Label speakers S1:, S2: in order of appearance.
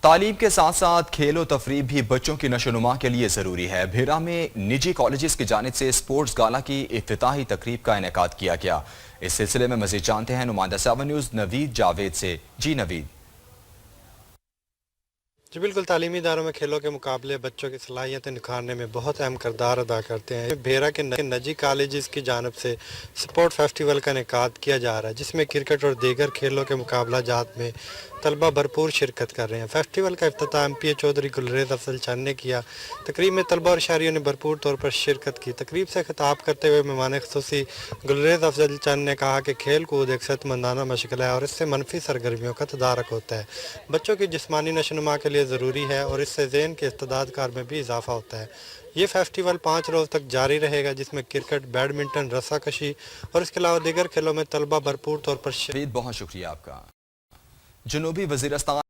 S1: तालीम के साथ साथ खेलो तफरीह भी बच्चों की नशोनुमा के लिए ज़रूरी है। भेरा में निजी कॉलेजेस की जानिब से स्पोर्ट्स गाला की इफ्तिताही तकरीब का इनेकाद किया गया। इस सिलसिले में मज़ीद जानते हैं नुमाइंदा 7 न्यूज़ नवीद जावेद से। जी नवीद।
S2: जी बिल्कुल, तालीमी इदारों में खेलों के मुकाबले बच्चों की सलाहियतें निखारने में बहुत अहम किरदार अदा करते हैं। भेरा के निजी कॉलेजेस की जानिब से स्पोर्ट फेस्टिवल का इनेकाद किया जा रहा है, जिसमें क्रिकेट और दीगर खेलों के मुकाबला जात में तलबा भरपूर शिरकत कर रहे हैं। फेस्टिवल का इफ्तिताह MPA चौधरी गुलरेज अफजल चंद ने किया। तकरीब में तलबा और शहरियों ने भरपूर तौर पर शिरकत की। तकरीब से खिताब करते हुए मेहमान ख़ुसूसी गुलरेज अफजल चंद ने कहा कि खेल कूद एक सेहतमंदाना मशगला है और इससे मनफी सरगर्मियों का तदारक होता है। बच्चों की जिस्मानी नशोनुमा के लिए ज़रूरी है और इससे ज़हन के इस्तेदाद कार में भी इजाफा होता है। ये फेस्टिवल 5 रोज़ तक जारी रहेगा, जिसमें क्रिकेट, बैडमिंटन, रस्साकशी और इसके अलावा दीगर खेलों में तलबा भरपूर तौर पर
S1: बहुत शुक्रिया आपका। जनूबी वज़ीरिस्तान